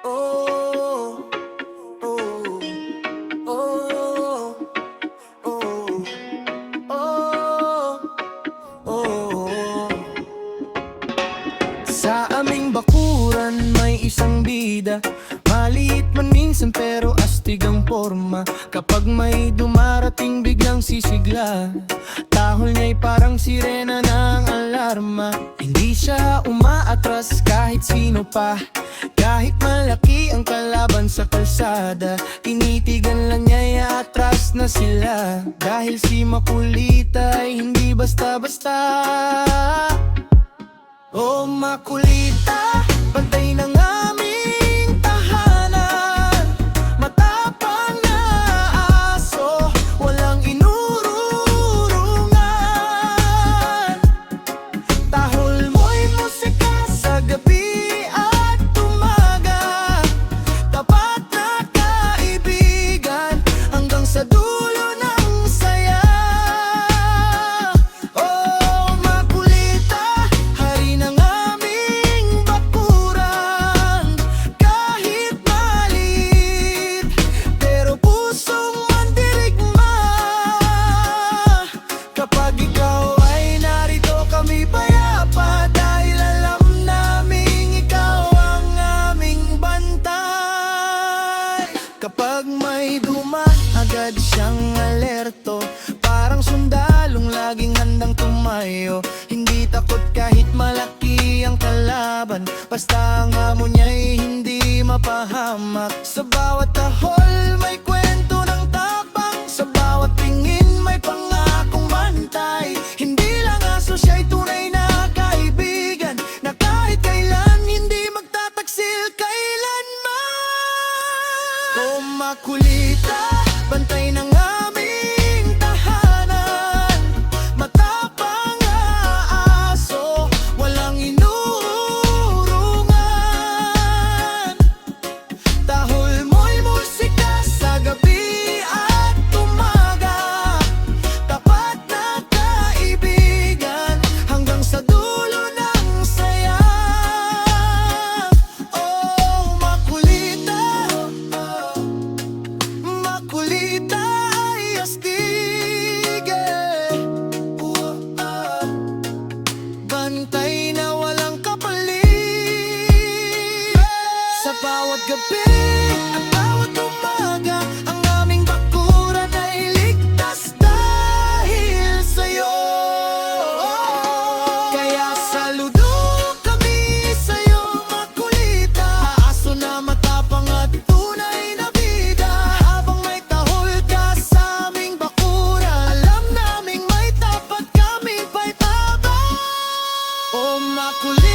Oh, oh, oh, oh, oh, oh. Sa aming bakuran may isang bida, maliit man minsan pero astig ang porma. Kapag may dumarating biglang sisigla, tahol niya'y parang sirena ng alarma. Hindi siya umaatras kahit sino pa, kahit malaki ang kalaban sa kalsada. Tinitigan lang niya atras na sila, dahil si Makulita ay hindi basta-basta. Oh Makulita, bantay ng aming tahanan, matapang na aso, walang inururungan. Tahol mo'y musika sa gabi at umaga, tapat na kaibigan hanggang sa dulo ng saya. Oh Makulita, hari ng aming bakuran, kahit maliit pero pusong mandirigma. Kapag ikaw ay narito, kami payapa, dahil alam naming ikaw ang aming bantay. Kapag may duma, agad siyang alerto, parang sundalong laging handang tumayo. Hindi takot kahit malaki ang kalaban, basta ang hamon niya'y hindi mapahamak. Sa bawat tahol may kwento ng tapang, sa bawat tingin may pangakong bantay. Hindi lang aso, siya'y tunay na kaibigan, na kahit kailan hindi magtataksil kailanman. Oh Makulita, bantay ng aming tahanan, matapang na aso, walang inurungan. Tahol mo'y musika sa gabi at umaga, tapat na kaibigan hanggang sa dulo ng saya. Oh Makulita, Makulita ay astig, bantay na walang kapalit. Sa bawat gabi at bawat umaga, ang aming bakuran ay ligtas dahil sa'yo. Kaya saludo kami sa'yo, Makulita, aso na matapang at tunay na bida. Habang may tahol ka sa aming bakuran, alam naming may tapat kaming paypaba. Oh Makulita,